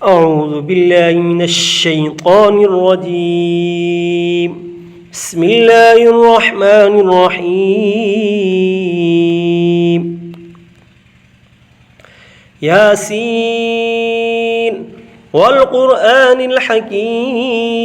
أعوذ بالله من الشيطان الرجيم. بسم الله الرحمن الرحيم. ياسين والقرآن الحكيم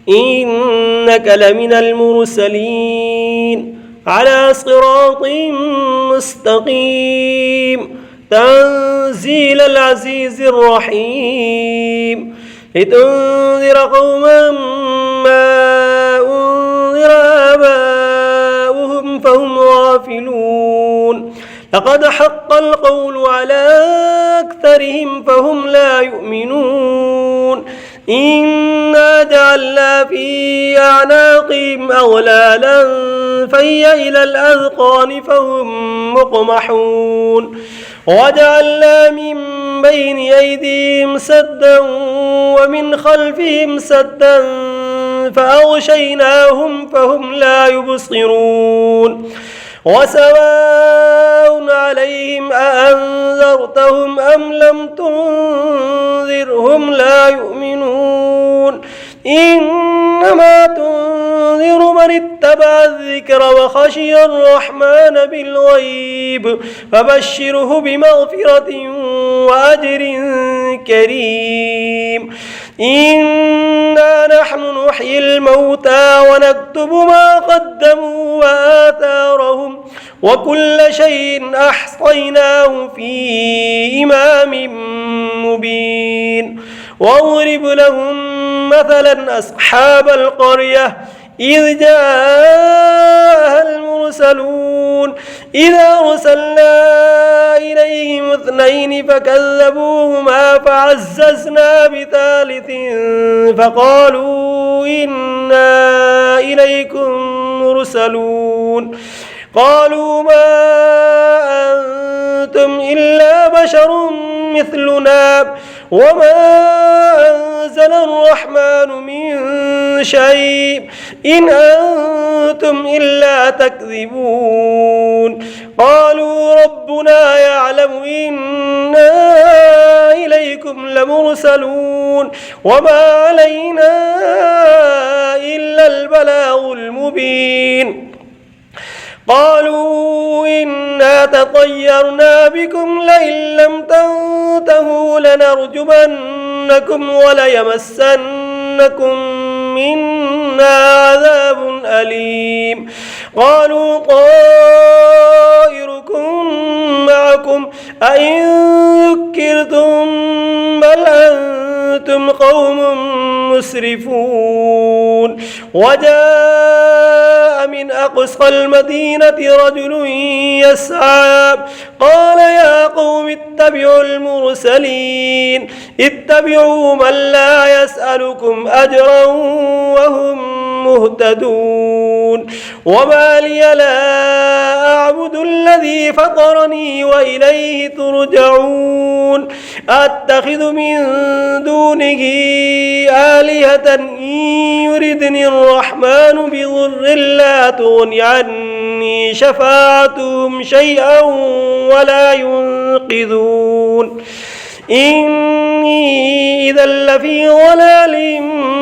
إنك لمن المرسلين على صراط مستقيم تنزيل العزيز الرحيم لتنذر قوما ما أنذر آباؤهم فهم غافلون لقد حق القول على أكثرهم فهم لا يؤمنون إنا جعلنا في أعناقهم أغلالا فهي إلى الأذقان فهم مقمحون وجعلنا من بين أيديهم سدا ومن خلفهم سدا فأغشيناهم فهم لا يبصرون وسواء عليهم أأنذرتهم أم لم تنذرهم لا يؤمنون إنما تنذر من اتبع الذكر وخشي الرحمن بالغيب فبشره بمغفرة وأجر كريم إنا نحن نحيي الموتى ونكتب ما قدموا وآثارهم وكل شيء أحصيناه في إمام مبين واضرب لهم مثلا أصحاب القرية إذ جاءها المرسلون إذا أرسلنا إليهم اثنين فكذبوهما فعززنا بثالث فقالوا إنا إليكم مرسلون قالوا ما أنتم إلا بشر مثلنا وما أنزل الرحمن من شيء إن أنتم إلا تكذبون قالوا ربنا يعلم إنا إليكم لمرسلون وما علينا إلا البلاغ المبين قالوا إنا تطيرنا بكم لئن لم تنتهوا لنرجمنكم وليمسنكم منا عذاب أليم قالوا طائركم معكم أئن ذكرتم بل أنتم قوم مسرفون وجاء من أقصى المدينة رجل يسعى قال يا قوم اتبعوا المرسلين اتبعوا من لا يسألكم أجرا وهم مهتدون وما لي لا أعبد الذي فطرني وإليه ترجعون أتخذ من دونه آلهة إن يردني الرحمن بضر لا تغن عني شفاعتهم شيئا ولا ينقذون إني إذا لفي ضلال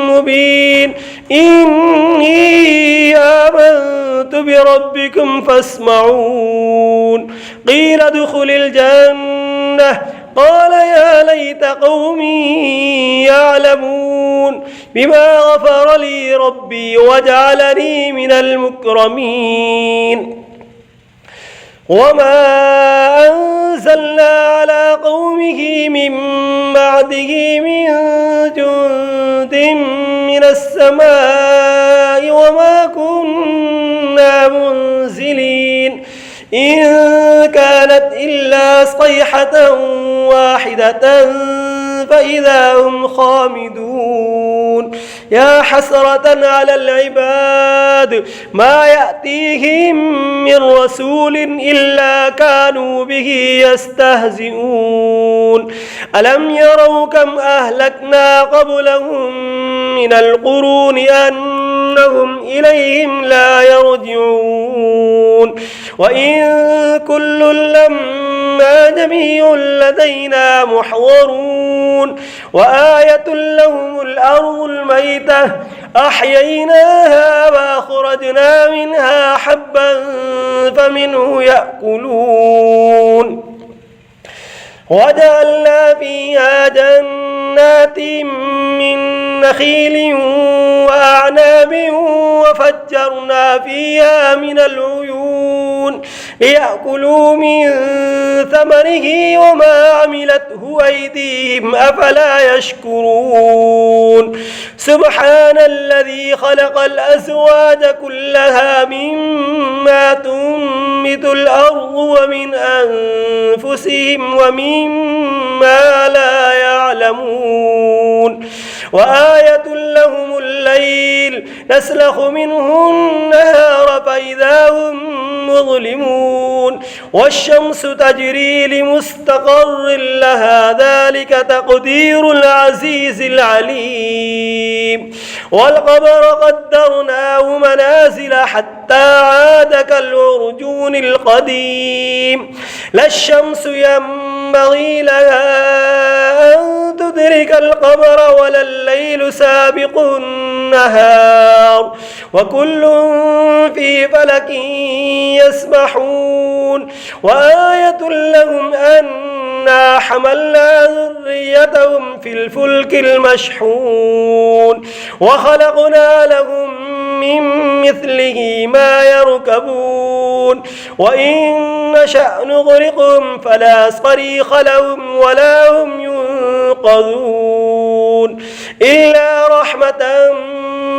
مبين إني آمنت بربكم فاسمعون قيل ادخل الجنة قال يا ليت قومي يعلمون بما غفر لي ربي وجعلني من المكرمين وما أنزلنا على قومه من بعده من جند من السماء وما كنا منزلين إن كانت إلا صيحة واحدة فإذا هم خامدون يا حسرة على العباد ما يأتيهم من رسول إلا كانوا به يستهزئون ألم يروا كم أهلكنا قبلهم من القرون أنهم إليهم لا يرجعون وإن كل لما جميع لدينا محضرون وآية لهم الأرض الميتة أحييناها وأخرجنا منها حبا فمنه يأكلون وجعلنا فيها جنات من نخيل وأعناب وفجرنا فيها من العيون ليأكلوا من ثمره وما عملته أيديهم أفلا يشكرون سبحان الذي خلق الأزواج كلها مما تنبت الأرض ومن أنفسهم ومما لا يعلمون وآية لهم الليل نسلخ منه النهار فإذا هم مظلمون والشمس تجري لمستقر لها ذلك تقدير العزيز العليم والقمر قدرناه منازل حتى عاد كالعرجون القديم لا الشمس ينبغي لها أن تدرك القمر ولا الليل سابق النهار وكل في فلك يسبحون وآية لهم أنا حملنا ذريتهم في الفلك المشحون وخلقنا لهم من مثله ما يركبون وإن نشأ نغرقهم فلا صريخ لهم ولا هم ينقذون إلا رحمة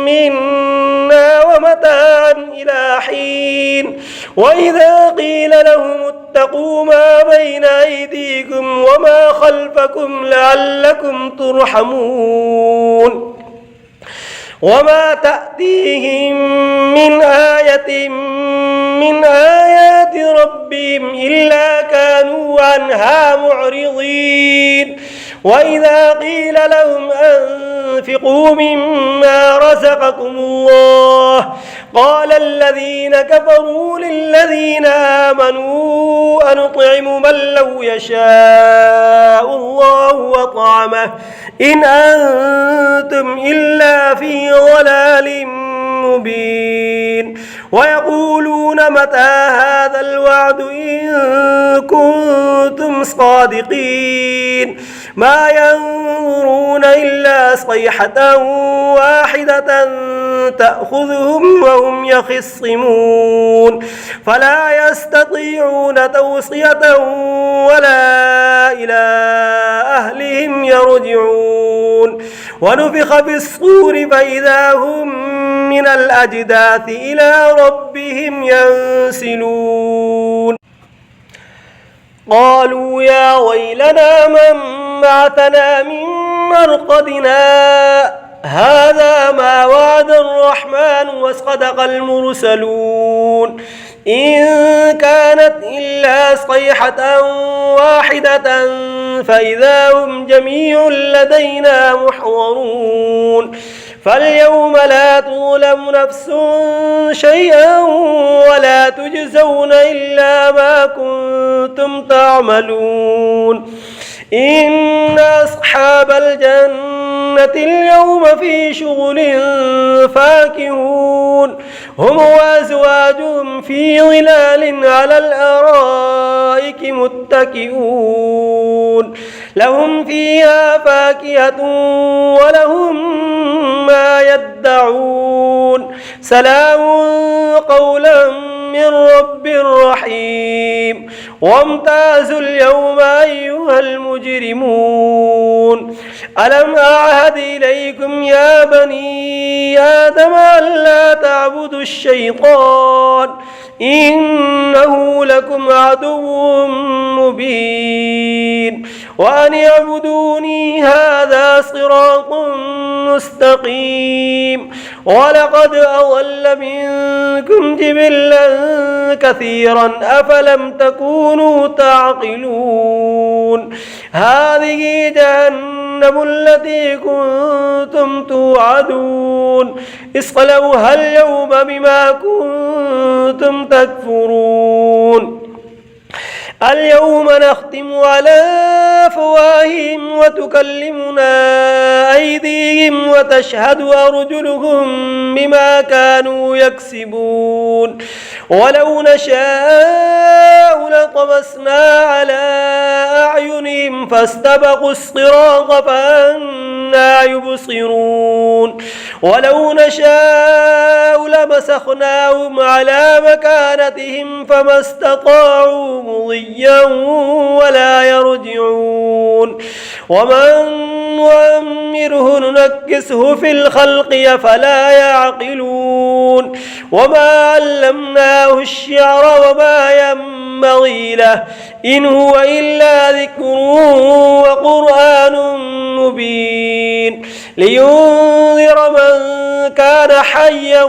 منا ومتاعا إلى حين وإذا قيل لهم اتقوا ما بين أيديكم وما خلفكم لعلكم ترحمون وما تأتيهم من آية من آيات ربهم إلا كانوا عنها معرضين وإذا قيل لهم أنفقوا مما رزقكم الله قال الذين كفروا للذين آمنوا أنطعم من لو يشاء الله وطعمه إن أنتم إلا في ضلال مبين ويقولون متى هذا الوعد إن كنتم صادقين ما ينظرون إلا صيحة واحدة تأخذهم وهم يخصمون فلا يستطيعون توصية ولا إلى أهلهم يرجعون ونفخ في الصور فإذا هم من الأجداث إلى ربهم ينسلون قالوا يا ويلنا من بعثنا من مرقدنا هذا ما وعد الرحمن وصدق المرسلون إن كانت إلا صيحة واحدة فإذا هم جميع لدينا محضرون فاليوم لا تظلم نفس شيئا ولا تجزون إلا ما كنتم تعملون إن أصحاب الجنة اليوم في شغل فاكهون هم وأزواجهم في ظلال على الأرائك متكئون لهم فيها فاكهة ولهم ما يدعون سلام قولا من رب رحيم وامتازوا اليوم أيها المجرمون ألم أعهد إليكم يا بني آدم ألا تعبدوا الشيطان إنه لكم عدو مبين وأن اعبدوني هذا صراط مستقيم ولقد أضل منكم جبلا كثيرا أفلم تكونوا تعقلون هذه جهنم التي كنتم توعدون اصلوها اليوم بما كنتم تكفرون اليوم نختم على أفواههم وتكلمنا أيديهم وتشهد أرجلهم بما كانوا يكسبون ولو نشاء لطمسنا على أعينهم فاستبقوا الصراط فأنى يبصرون ولو نشاء لمسخناهم على مكانتهم فما استطاعوا مضيا ولا يرجعون ومن نعمره ننكسه في الخلق أفلا يعقلون وما علمناه الشعر وما ينبغي له إن هو إلا ذكر وقرآن مبين لينذر من كان حيا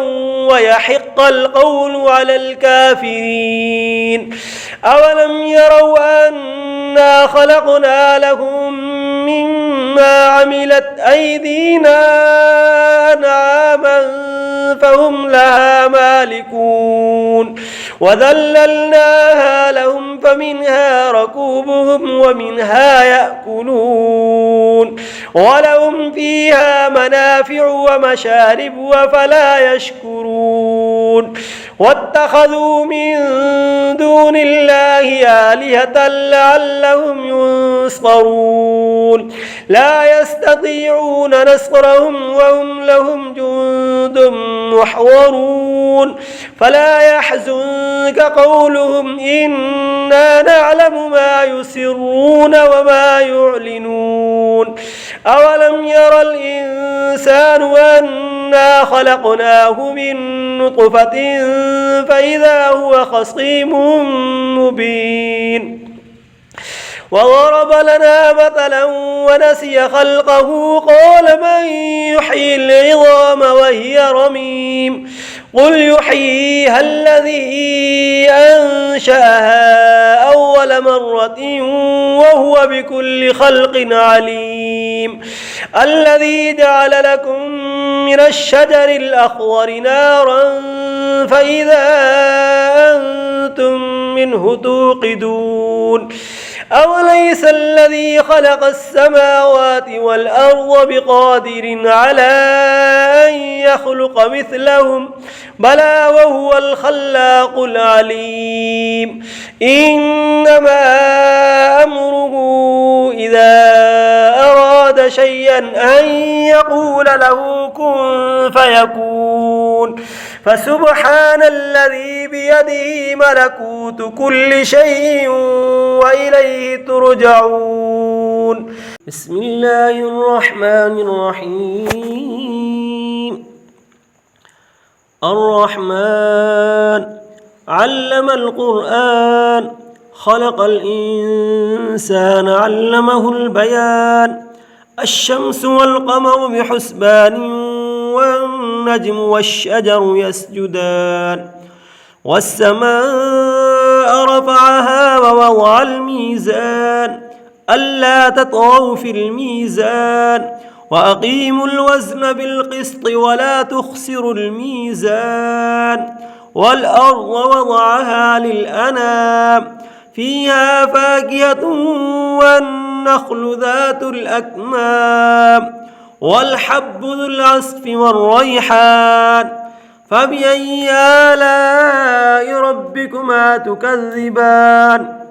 ويحق القول على الكافرين أولم يروا أنا خلقنا لهم مما عملت أيدينا أنعاما فهم لها مالكون وذللناها لهم فمنها ركوبهم ومنها يأكلون ولهم فيها منافع ومشارب وفلا يشكرون واتخذوا من دون الله آلهة لعلهم ينصرون لا يستطيعون نصرهم وهم لهم جند محضرون فلا يحزنك قولهم إنا نعلم ما يسرون وما يعلنون أولم ير الإنسان أنا خلقناه من نطفة فإذا هو خصيم مبين وضرب لنا مثلا ونسي خلقه قال من يحيي العظام وهي رميم قل يحييها الذي أنشأها أول مرة وهو بكل خلق عليم الذي جعل لكم من الشجر الأخضر نارا فإذا أنتم منه توقدون أوليس الذي خلق السماوات والأرض بقادر على أن يخلق مثلهم بلى وهو الخلاق العليم إنما أمره إذا أراد شيئا أن يقول له كن فيكون فسبحان الذي بيده ملكوت كل شيء وإليه ترجعون بسم الله الرحمن الرحيم الرحمن علم القرآن خلق الإنسان علمه البيان الشمس والقمر بحسبان والنجم والشجر يسجدان والسماء رفعها ووضع الميزان ألا تطغوا في الميزان وأقيموا الوزن بالقسط ولا تخسروا الميزان والأرض وضعها للأنام فيها فاكهة والنخل ذات الأكمام والحب ذو العصف والريحان فبأي آلاء ربكما تكذبان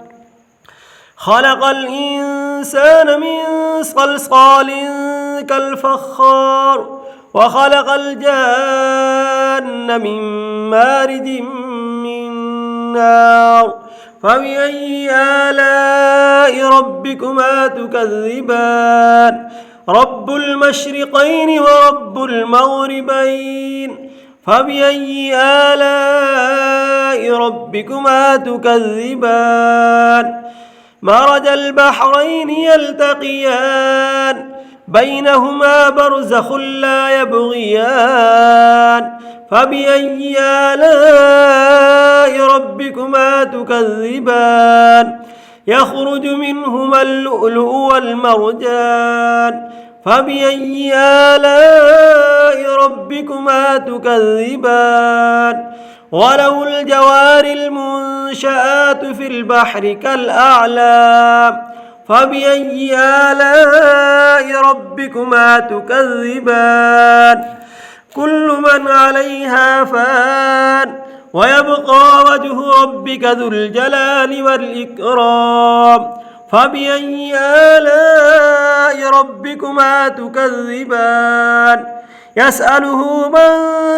خلق الإنسان من صلصال كالفخار وخلق الجان من مارد من نار فبأي آلاء ربكما تكذبان رب المشرقين ورب المغربين فبأي آلاء ربكما تكذبان مرج البحرين يلتقيان بينهما برزخ لا يبغيان فبأي آلاء ربكما تكذبان يخرج منهما اللؤلؤ والمرجان فبأي آلاء ربكما تكذبان وله الجوار المنشآت في البحر كالأعلام فبأي آلاء ربكما تكذبان كل من عليها فان ويبقى وجه ربك ذو الجلال والإكرام فبأي آلاء ربكما تكذبان يسأله من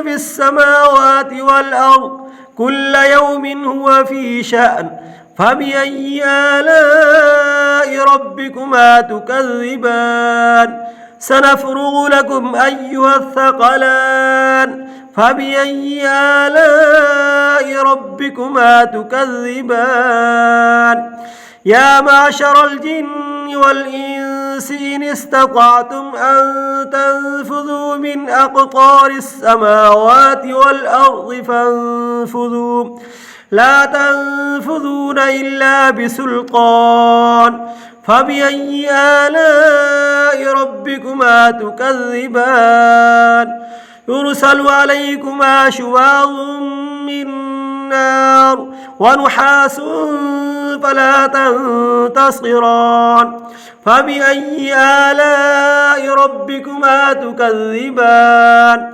في السماوات والأرض كل يوم هو في شأن فبأي آلاء ربكما تكذبان سنفرغ لكم أيها الثقلان فبأي آلاء ربكما تكذبان يا معشر الجن والإنس إن استطعتم أن تنفذوا من أقطار السماوات والأرض فانفذوا لا تنفذون إلا بسلطان فبأي آلاء ربكما تكذبان يرسل عليكما شواظ من نار ونحاس فلا تنتصران فبأي آلاء ربكما تكذبان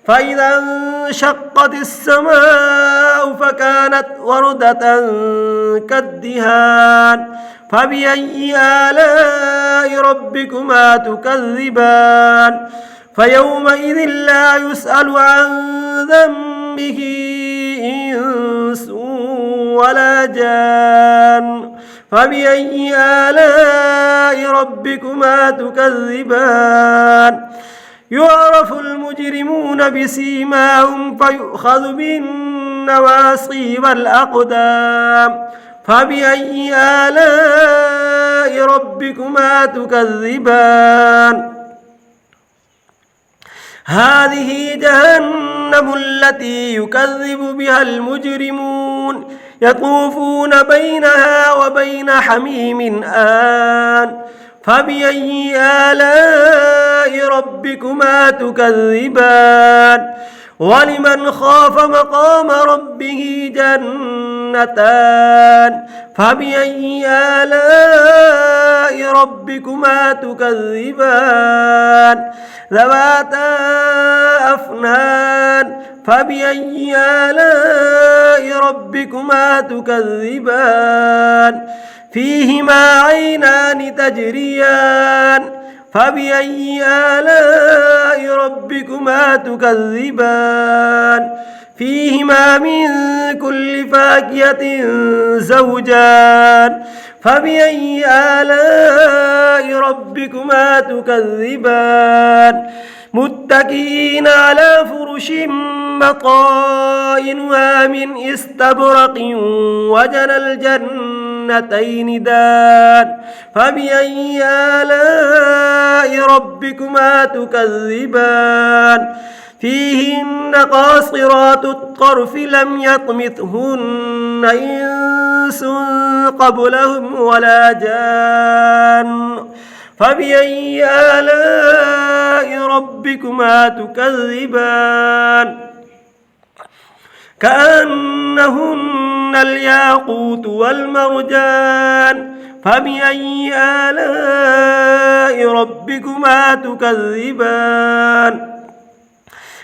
فإذا انشقت السماء فكانت وردة كالدهان فبأي آلاء ربكما تكذبان فيومئذ لا يسأل عن ذنبه إنس ولا جان فبأي آلاء ربكما تكذبان يعرف المجرمون بسيماهم فيؤخذ بالنواصي والأقدام فبأي آلاء ربكما تكذبان هذه جهنم التي يكذب بها المجرمون يطوفون بينها وبين حميم آن فبأي آلاء ربكما تكذبان ولمن خاف مقام ربه جنتان فبأي آلاء ربكما تكذبان ذواتا أفنان فبأي آلاء ربكما تكذبان فيهما عينان تجريان فبأي آلاء ربكما تكذبان فيهما من كل فاكهة زوجان فبأي آلاء ربكما تكذبان متكئين على فرش بطائنها من استبرق وجنى الجنتين دان فبأي آلاء ربكما تكذبان فيهن قاصرات الطرف لم يطمثهن إنس قبلهم ولا جان فبأي آلاء ربكما تكذبان كأنهن الياقوت والمرجان فبأي آلاء ربكما تكذبان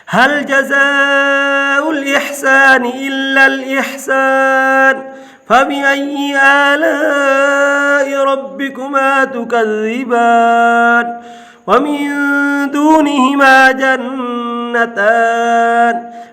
هل جزاء الإحسان إلا الإحسان فبأي آلاء ربكما تكذبان ومن دونهما جنتان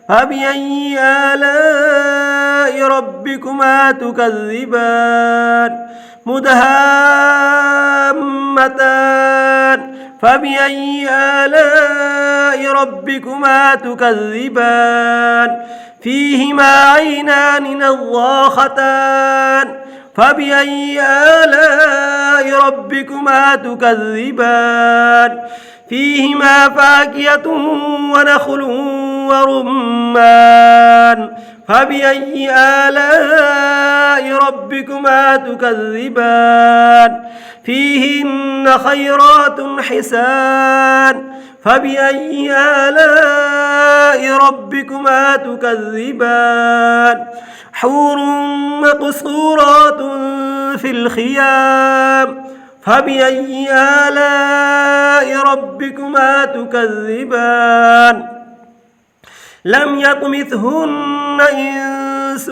فبأي آلاء ربكما تكذبان مدهامتان فبأي آلاء ربكما تكذبان فيهما عينان نضاختان فبأي آلاء ربكما تكذبان فيهما فاكهة ونخل ورمان فبأي آلاء ربكما تكذبان فيهن خيرات حسان فبأي آلاء ربكما تكذبان حور مقصورات في الخيام فبأي آلاء ربكما تكذبان لم يطمثهن إنس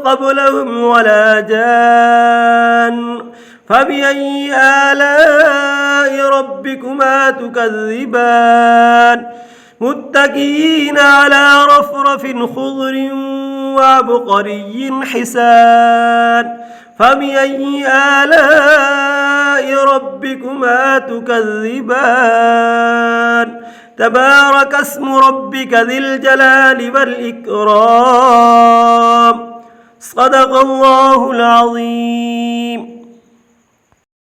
قبلهم ولا جان فبأي آلاء ربكما تكذبان متكئين على رفرف خضر وعبقري حسان فبأي آلاء ربكما تكذبان تبارك اسم ربك ذي الجلال والإكرام صدق الله العظيم.